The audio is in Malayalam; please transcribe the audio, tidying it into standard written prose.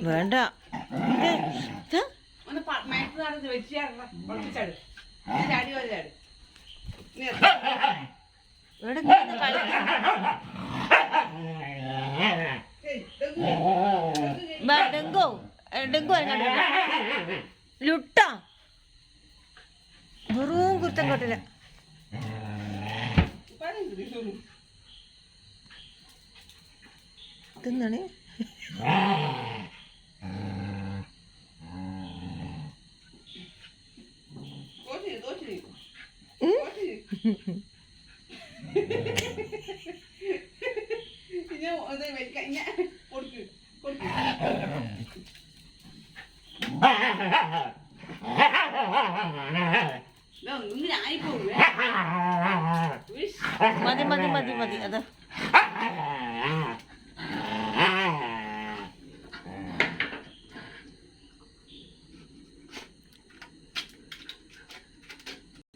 വേണ്ട ഡെങ്കോ ഡെങ്കു ലുട്ട വെറും കുറ്റം കൊട്ടില്ല തിന്നാണ് മതി മതി മതി മതി അതാ